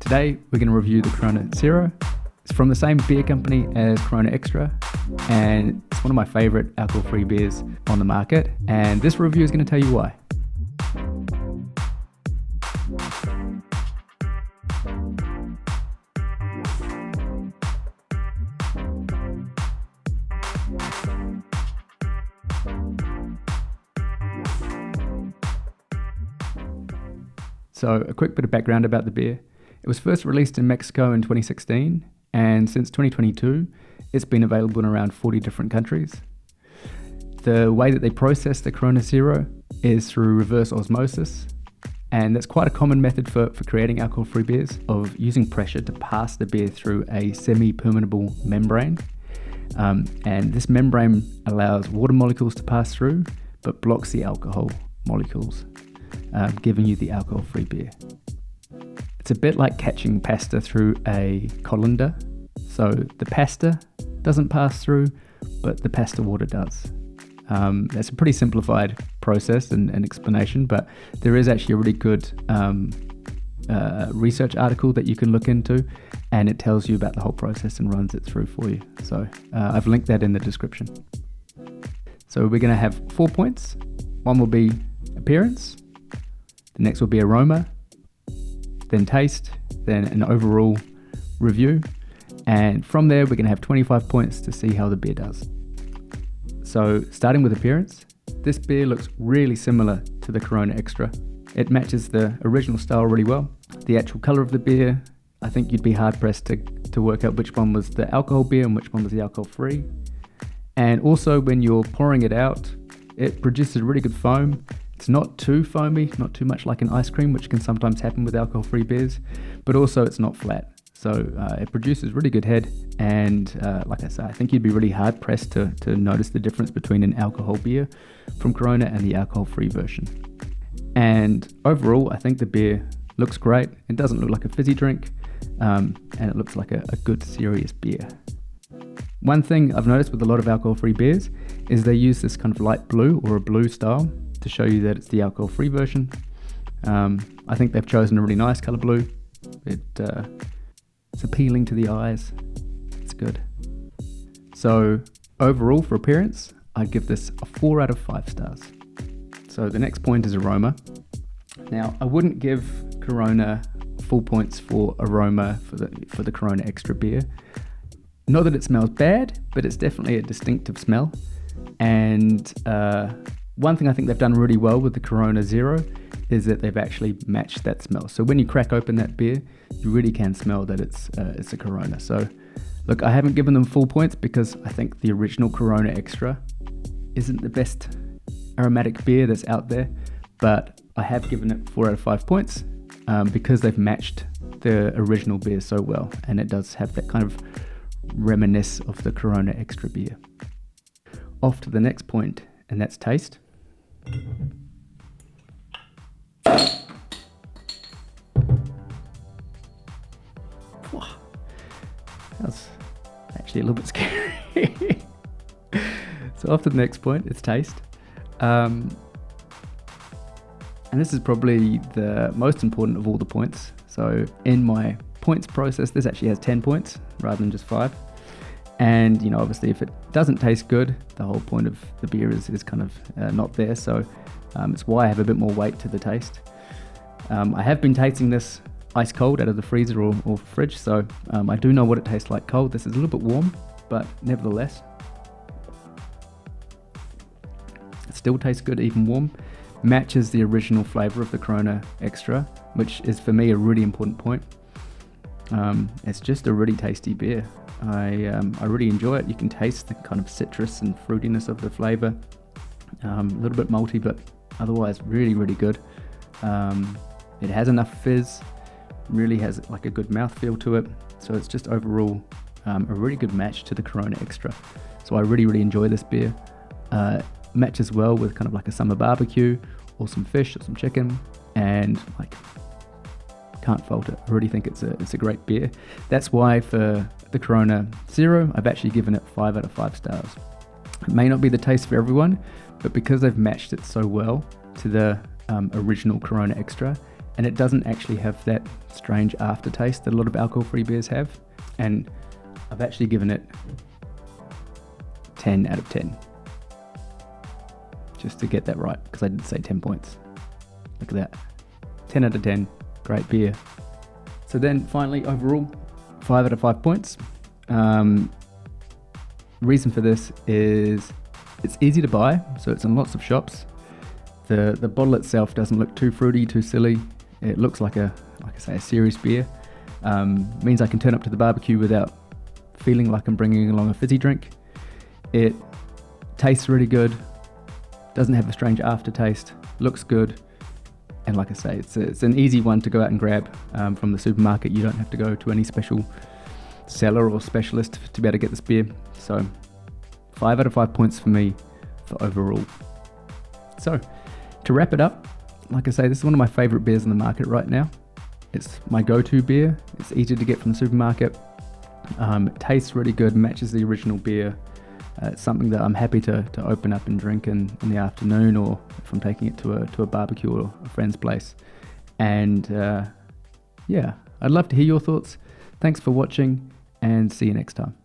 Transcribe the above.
Today, we're going to review the Corona Cero. It's from the same beer company as Corona Extra, and it's one of my favorite alcohol-free beers on the market, and this review is going to tell you why. So a quick bit of background about the beer. It was first released in Mexico in 2016, and since 2022, it's been available in around 40 different countries. The way that they process the Corona Cero is through reverse osmosis, and that's quite a common method for creating alcohol-free beers, of using pressure to pass the beer through a semi-permeable membrane. And this membrane allows water molecules to pass through, but blocks the alcohol molecules, giving you the alcohol-free beer. It's a bit like catching pasta through a colander. So the pasta doesn't pass through, but the pasta water does. That's a pretty simplified process and explanation, but there is actually a really good research article that you can look into, and it tells you about the whole process and runs it through for you. So I've linked that in the description. So we're going to have 4 points. One will be appearance, the next will be aroma, then taste, then an overall review, and from there we're going to have 25 points to see how the beer does. So starting with appearance, this beer looks really similar to the Corona Extra. It matches the original style really well. The actual colour of the beer, I think you'd be hard pressed to work out which one was the alcohol beer and which one was the alcohol free. And also when you're pouring it out, it produces really good foam. It's not too foamy, not too much like an ice cream, which can sometimes happen with alcohol-free beers, but also it's not flat. So it produces really good head, and like I say, I think you'd be really hard-pressed to notice the difference between an alcohol beer from Corona and the alcohol-free version. And overall, I think the beer looks great. It doesn't look like a fizzy drink, and it looks like a good, serious beer. One thing I've noticed with a lot of alcohol-free beers is they use this kind of light blue or a blue style to show you that it's the alcohol-free version. I think they've chosen a really nice colour blue. It's appealing to the eyes. It's good. So overall for appearance, I'd give this a 4 out of 5 stars. So the next point is aroma. Now I wouldn't give Corona full points for aroma for the Corona Extra beer. Not that it smells bad, but it's definitely a distinctive smell. And one thing I think they've done really well with the Corona Cero is that they've actually matched that smell. So when you crack open that beer, you really can smell that it's a Corona. So look, I haven't given them full points because I think the original Corona Extra isn't the best aromatic beer that's out there, but I have given it 4 out of 5 points because they've matched the original beer so well, and it does have that kind of reminisce of the Corona Extra beer. Off to the next point, and that's taste. That's actually a little bit scary. So off to the next point, it's taste. And this is probably the most important of all the points. So in my points process, this actually has 10 points rather than just 5. And, obviously if it doesn't taste good, the whole point of the beer is kind of not there. So it's why I have a bit more weight to the taste. I have been tasting this ice cold out of the freezer or fridge. So I do know what it tastes like cold. This is a little bit warm, but nevertheless, it still tastes good even warm. Matches the original flavor of the Corona Extra, which is for me a really important point. It's just a really tasty beer. I really enjoy it. You can taste the kind of citrus and fruitiness of the flavor. A little bit malty, but otherwise really, really good. It has enough fizz, really has like a good mouthfeel to it. So it's just overall a really good match to the Corona Extra. So I really, really enjoy this beer. Matches well with kind of like a summer barbecue or some fish or some chicken, and like can't fault it. I really think it's a great beer. That's why for the Corona Cero, I've actually given it 5 out of 5 stars. It may not be the taste for everyone, but because they've matched it so well to the original Corona Extra, and it doesn't actually have that strange aftertaste that a lot of alcohol-free beers have. And I've actually given it 10 out of 10. Just to get that right, because I did say 10 points. Look at that. 10 out of 10. Great beer. So then finally, overall, 5 out of 5 points. Reason for this is it's easy to buy, so it's in lots of shops. The bottle itself doesn't look too fruity, too silly. It looks like a serious beer. Means I can turn up to the barbecue without feeling like I'm bringing along a fizzy drink. It tastes really good, doesn't have a strange aftertaste, looks good, and like I say, it's an easy one to go out and grab from the supermarket. You don't have to go to any special seller or specialist to be able to get this beer. So 5 out of 5 points for me for overall. So to wrap it up, like I say, this is one of my favorite beers in the market right now. It's my go-to beer. It's easy to get from the supermarket. It tastes really good, matches the original beer. It's something that I'm happy to open up and drink in the afternoon, or if I'm taking it to a barbecue or a friend's place. And yeah, I'd love to hear your thoughts. Thanks for watching, and see you next time.